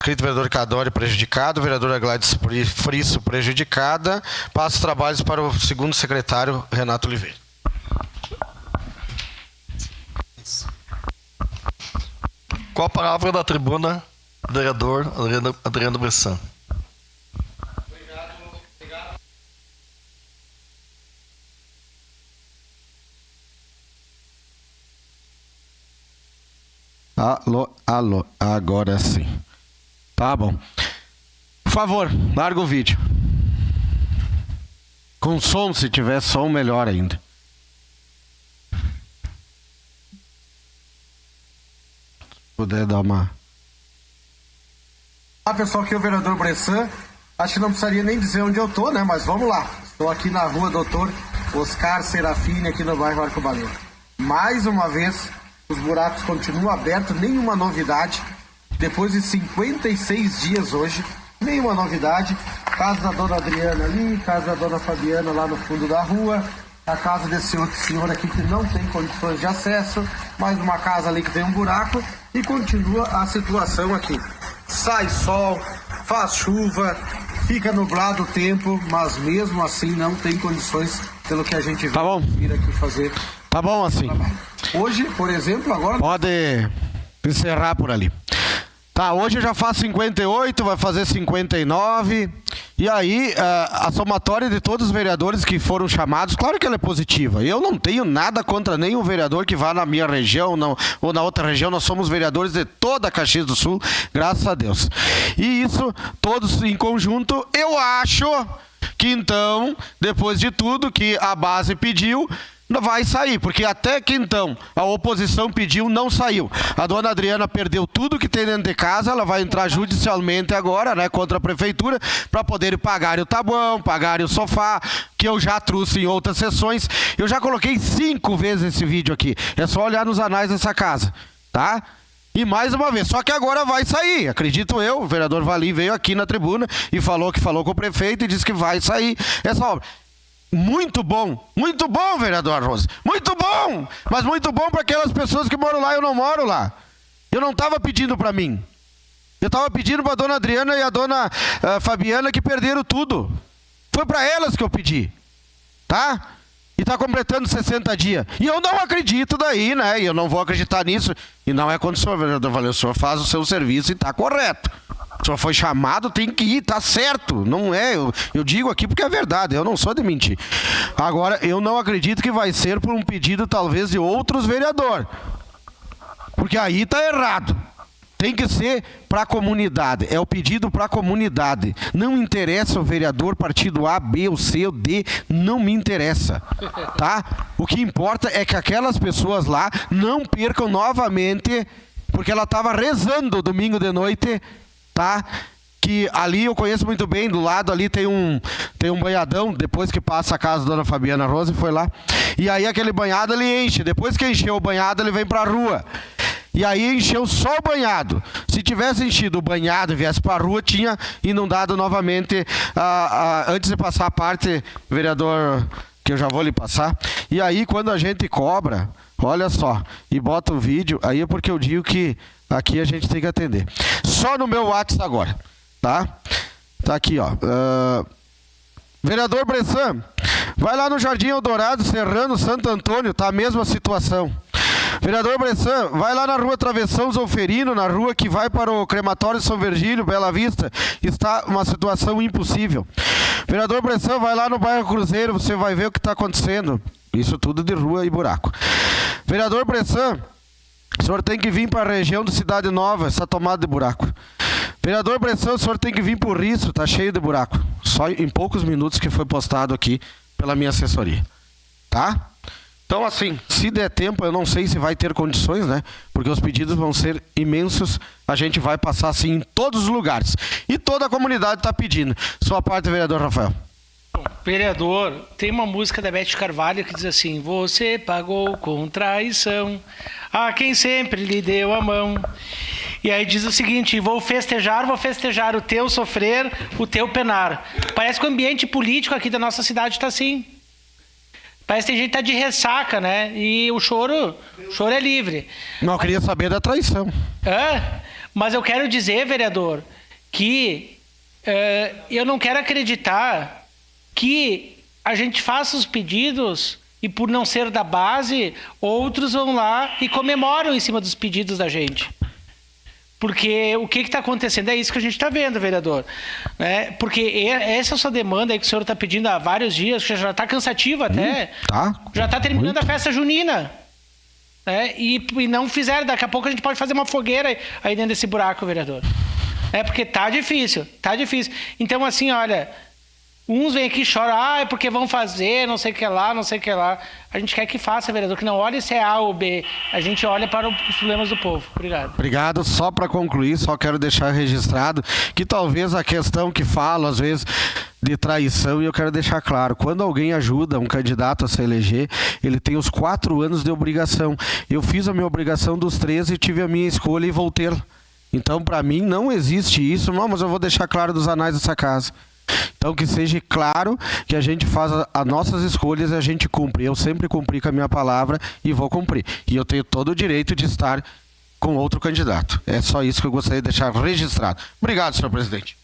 Inscrito vereador Cadore prejudicado, vereadora Gladys Frisso prejudicada. Passo os trabalhos para o segundo secretário, Renato Oliveira. Com a palavra da tribuna, vereador Adriano Bressan. Alô, agora sim. Tá bom. Por favor, larga o vídeo. Com som, se tiver som, melhor ainda. Se puder dar uma... Olá pessoal, aqui é o vereador Bressan. Acho que não precisaria nem dizer onde eu tô, né? Mas vamos lá. Estou aqui na rua Doutor Oscar Serafini, aqui no bairro Arcobaleno. Mais uma vez, os buracos continuam abertos, nenhuma novidade. Depois de 56 dias hoje, nenhuma novidade. Casa da dona Adriana ali, casa da dona Fabiana lá no fundo da rua. A casa desse outro senhor aqui que não tem condições de acesso. Mais uma casa ali que tem um buraco. E continua a situação aqui. Sai sol, faz chuva, fica nublado o tempo, mas mesmo assim não tem condições, pelo que a gente vir aqui fazer. Tá bom assim. Hoje, por exemplo, agora... Pode encerrar por ali. Tá, hoje já faz 58, vai fazer 59. E aí, a somatória de todos os vereadores que foram chamados, claro que ela é positiva. Eu não tenho nada contra nenhum vereador que vá na minha região ou na outra região. Nós somos vereadores de toda a Caxias do Sul, graças a Deus. E isso, todos em conjunto, eu acho que então, depois de tudo que a base pediu, vai sair, porque até que então a oposição pediu, não saiu. A dona Adriana perdeu tudo que tem dentro de casa, ela vai entrar judicialmente agora, né, contra a prefeitura, para poder pagar o tabuão, pagar o sofá, que eu já trouxe em outras sessões. Eu já coloquei 5 vezes esse vídeo aqui. É só olhar nos anais dessa casa, tá? E mais uma vez, só que agora vai sair, acredito eu. O vereador Valim veio aqui na tribuna e falou com o prefeito e disse que vai sair essa obra. Muito bom, vereador Rose, muito bom, mas muito bom para aquelas pessoas que moram lá. Eu não moro lá, eu não estava pedindo para mim, eu estava pedindo para a dona Adriana e a dona Fabiana, que perderam tudo. Foi para elas que eu pedi, tá? E está completando 60 dias, e eu não acredito daí, né? E eu não vou acreditar nisso, e não é quando o senhor, vereador Valeu, o senhor faz o seu serviço e está correto. O senhor foi chamado, tem que ir, tá certo. Não é, eu digo aqui porque é verdade, eu não sou de mentir. Agora, eu não acredito que vai ser por um pedido talvez de outros vereadores. Porque aí tá errado. Tem que ser para a comunidade, é o pedido para a comunidade. Não interessa o vereador partido A, B, ou C, ou D, não me interessa, tá? O que importa é que aquelas pessoas lá não percam novamente, porque ela estava rezando domingo de noite, tá? Que ali eu conheço muito bem, do lado ali tem um banhadão, depois que passa a casa da dona Fabiana Rose, foi lá. E aí aquele banhado ele enche, depois que encheu o banhado ele vem pra rua. E aí encheu só o banhado. Se tivesse enchido o banhado e viesse pra rua, tinha inundado novamente, antes de passar a parte, vereador, que eu já vou lhe passar. E aí quando a gente cobra, olha só, e bota o vídeo, aí é porque eu digo que aqui a gente tem que atender. Só no meu WhatsApp agora, tá? Tá aqui, ó. Vereador Bressan, vai lá no Jardim Eldorado, Serrano, Santo Antônio, tá a mesma situação. Vereador Bressan, vai lá na rua Travessão Zolferino, na rua que vai para o crematório São Virgílio, Bela Vista, está uma situação impossível. Vereador Bressan, vai lá no bairro Cruzeiro, você vai ver o que está acontecendo. Isso tudo de rua e buraco. Vereador Bressan, o senhor tem que vir para a região de Cidade Nova, essa tomada de buraco. Vereador Bressan, o senhor tem que vir por Risso, tá cheio de buraco. Só em poucos minutos que foi postado aqui pela minha assessoria. Tá? Então assim, se der tempo, eu não sei se vai ter condições, né? Porque os pedidos vão ser imensos, a gente vai passar assim em todos os lugares. E toda a comunidade está pedindo. Sua parte, vereador Rafael. Bom, vereador, tem uma música da Beth Carvalho que diz assim: você pagou com traição a quem sempre lhe deu a mão. E aí diz o seguinte: vou festejar o teu sofrer, o teu penar. Parece que o ambiente político aqui da nossa cidade está assim. Parece que tem gente que tá de ressaca, né? E o choro é livre. Não, eu queria saber da traição. Mas eu quero dizer, vereador, que eu não quero acreditar que a gente faça os pedidos e por não ser da base, outros vão lá e comemoram em cima dos pedidos da gente. Porque o que está acontecendo é isso que a gente está vendo, vereador. Né? Porque essa sua demanda aí que o senhor está pedindo há vários dias, que já está cansativa até, já está terminando a festa junina. Né? E não fizeram, daqui a pouco a gente pode fazer uma fogueira aí dentro desse buraco, vereador. Porque tá difícil. Então, assim, olha, uns vêm aqui e choram, é porque vão fazer, não sei o que lá. A gente quer que faça, vereador, que não olhe se é A ou B. A gente olha para os problemas do povo. Obrigado. Obrigado. Só para concluir, só quero deixar registrado que talvez a questão que falo, às vezes, de traição, e eu quero deixar claro, quando alguém ajuda um candidato a se eleger, ele tem os 4 anos de obrigação. Eu fiz a minha obrigação dos 13 e tive a minha escolha e vou ter. Então, para mim, não existe isso, não, mas eu vou deixar claro dos anais dessa casa. Então, que seja claro que a gente faz as nossas escolhas e a gente cumpre. Eu sempre cumpri com a minha palavra e vou cumprir. E eu tenho todo o direito de estar com outro candidato. É só isso que eu gostaria de deixar registrado. Obrigado, senhor presidente.